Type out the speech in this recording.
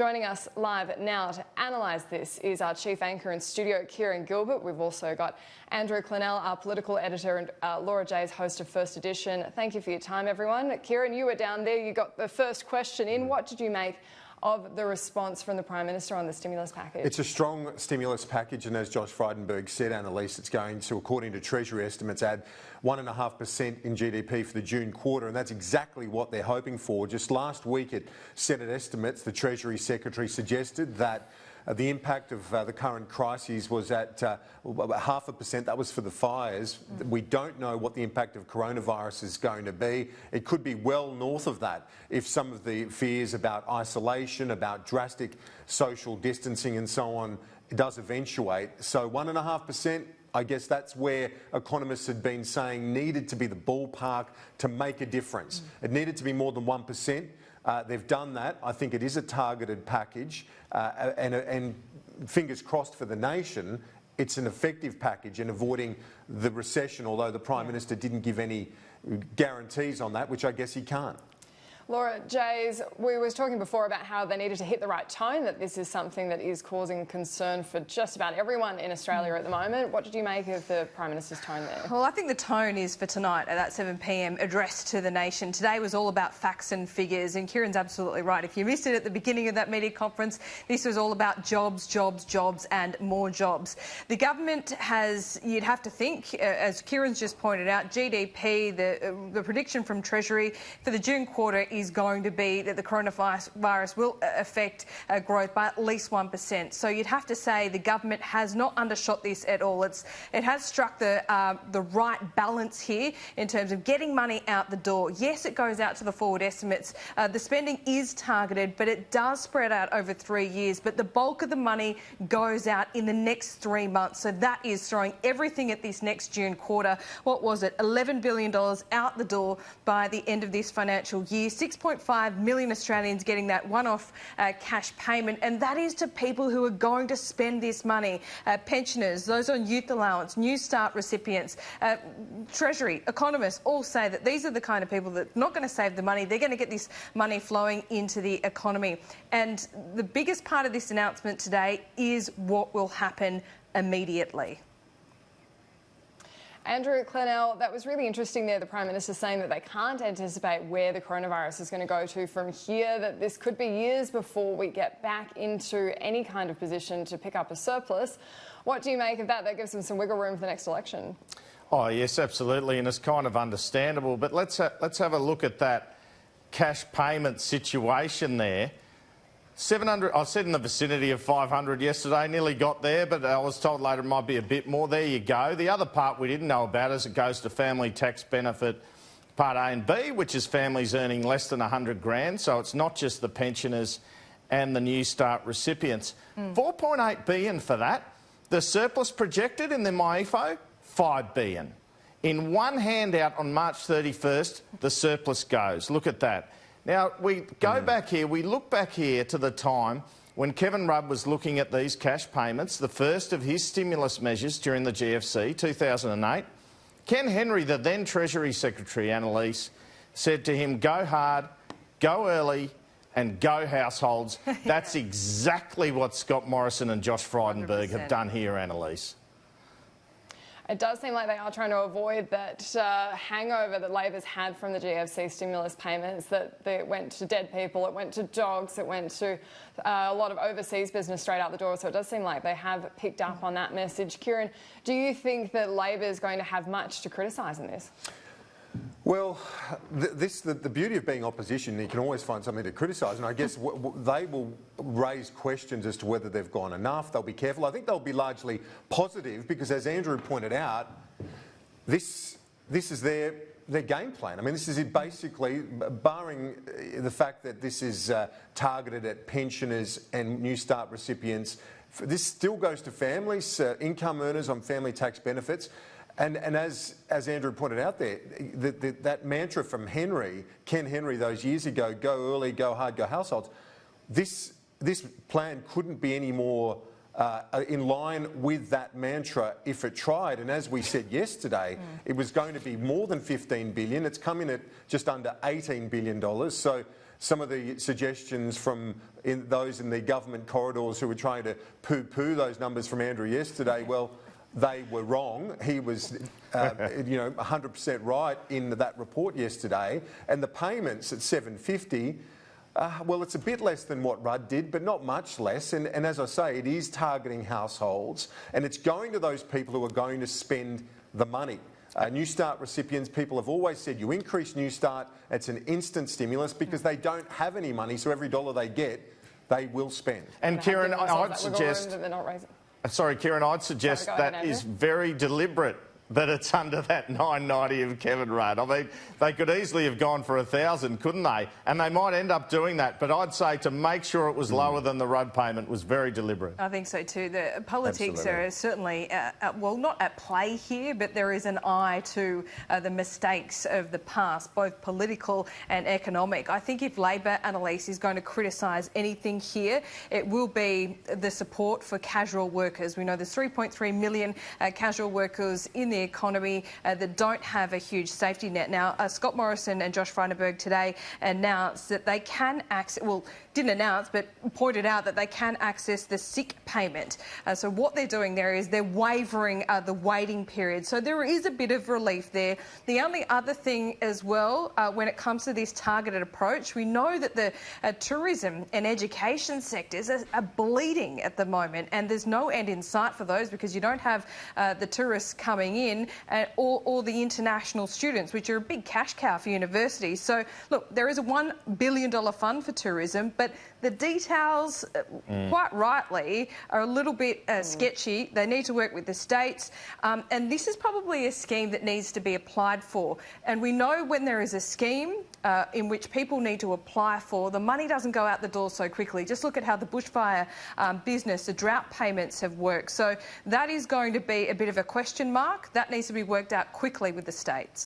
Joining us live now to analyse this is our chief anchor in studio, Kieran Gilbert. We've also got Andrew Clennell, our political editor, and Laura Jay's host of First Edition. Thank you for your time, everyone. Kieran, you were down there. You got the first question in. What did you make of the response from the Prime Minister on the stimulus package? It's a strong stimulus package, and as Josh Frydenberg said, Annalise, it's going to, according to Treasury estimates, add 1.5% in GDP for the June quarter, and that's exactly what they're hoping for. Just last week at Senate estimates, the Treasury Secretary suggested that the impact of the current crises was at 0.5%. That was for the fires. We don't know what the impact of coronavirus is going to be. It could be well north of that if some of the fears about isolation, about drastic social distancing and so on does eventuate. So 1.5%, I guess that's where economists had been saying needed to be the ballpark to make a difference. It needed to be more than 1%. They've done that. I think it is a targeted package, and fingers crossed for the nation, it's an effective package in avoiding the recession, although the Prime Minister didn't give any guarantees on that, which I guess he can't. Laura Jays, we were talking before about how they needed to hit the right tone, that this is something that is causing concern for just about everyone in Australia at the moment. What did you make of the Prime Minister's tone there? Well, I think the tone is for tonight at that 7 p.m. address to the nation. Today was all about facts and figures, and Kieran's absolutely right. If you missed it at the beginning of that media conference, this was all about jobs, jobs, jobs and more jobs. The government has, you'd have to think, as Kieran's just pointed out, GDP, the prediction from Treasury for the June quarter is going to be that the coronavirus will affect growth by at least 1%. So you'd have to say the government has not undershot this at all. It has struck the right balance here in terms of getting money out the door. Yes, it goes out to the forward estimates. The spending is targeted, but it does spread out over 3 years. But the bulk of the money goes out in the next 3 months. So that is throwing everything at this next June quarter. What was it? $11 billion out the door by the end of this financial year. 6.5 million Australians getting that one-off cash payment, and that is to people who are going to spend this money. Pensioners, those on youth allowance, New Start recipients, Treasury, economists all say that these are the kind of people that are not going to save the money. They're going to get this money flowing into the economy. And the biggest part of this announcement today is what will happen immediately. Andrew Clennell, that was really interesting there, the Prime Minister saying that they can't anticipate where the coronavirus is going to go to from here, that this could be years before we get back into any kind of position to pick up a surplus. What do you make of that? That gives them some wiggle room for the next election. Oh, yes, absolutely, and it's kind of understandable. But let's have a look at that cash payment situation there. 700, I said in the vicinity of 500 yesterday, nearly got there, but I was told later it might be a bit more. There you go. The other part we didn't know about is it goes to family tax benefit Part A and B, which is families earning less than 100 grand. So it's not just the pensioners and the New Start recipients. 4.8 billion for that. The surplus projected in the MyEFO, 5 billion. In one handout on March 31st, the surplus goes. Look at that. Now, we go back here, we look back here to the time when Kevin Rudd was looking at these cash payments, the first of his stimulus measures during the GFC, 2008. Ken Henry, the then Treasury Secretary, Annalise, said to him, go hard, go early and go households. That's exactly what Scott Morrison and Josh Frydenberg have done here, Annalise. It does seem like they are trying to avoid that hangover that Labor's had from the GFC stimulus payments, that it went to dead people, it went to dogs, it went to a lot of overseas business straight out the door. So it does seem like they have picked up on that message. Kieran, do you think that Labor is going to have much to criticise in this? Well, the beauty of being opposition, you can always find something to criticise, and I guess they will raise questions as to whether they've gone enough. They'll be careful. I think they'll be largely positive because, as Andrew pointed out, this is their game plan. I mean, this is it basically, barring the fact that this is targeted at pensioners and New Start recipients. This still goes to families, income earners on family tax benefits. And as Andrew pointed out there, that mantra from Ken Henry those years ago, go early, go hard, go households, this plan couldn't be any more in line with that mantra if it tried. And as we said yesterday, it was going to be more than $15 billion. It's come in at just under $18 billion. So some of the suggestions from those in the government corridors who were trying to poo-poo those numbers from Andrew yesterday, well, they were wrong. He was, 100% right in that report yesterday. And the payments at $750, well, it's a bit less than what Rudd did, but not much less. And as I say, it is targeting households, and it's going to those people who are going to spend the money. New Start recipients, people have always said you increase New Start, it's an instant stimulus because they don't have any money, so every dollar they get, they will spend. And Kieran, I'd suggest... That they're not raising. Sorry, Kieran, I'd suggest that is very deliberate, that it's under that $9.90 of Kevin Rudd. I mean, they could easily have gone for $1,000, couldn't they? And they might end up doing that. But I'd say to make sure it was lower than the Rudd payment was very deliberate. I think so too. The politics Absolutely. are certainly, well, not at play here, but there is an eye to the mistakes of the past, both political and economic. I think if Labor, Annalise, is going to criticise anything here, it will be the support for casual workers. We know there's 3.3 million casual workers in the economy that don't have a huge safety net. Now, Scott Morrison and Josh Frydenberg today announced that they can access, well, didn't announce, but pointed out that they can access the sick payment. So what they're doing there is they're waiving the waiting period. So there is a bit of relief there. The only other thing as well, when it comes to this targeted approach, we know that the tourism and education sectors are bleeding at the moment, and there's no end in sight for those because you don't have the tourists coming in or the international students, which are a big cash cow for universities. So, look, there is a $1 billion fund for tourism, but the details, quite rightly, are a little bit sketchy. They need to work with the states, and this is probably a scheme that needs to be applied for. And we know when there is a scheme in which people need to apply for, the money doesn't go out the door so quickly. Just look at how the bushfire business, the drought payments have worked. So that is going to be a bit of a question mark. That needs to be worked out quickly with the states.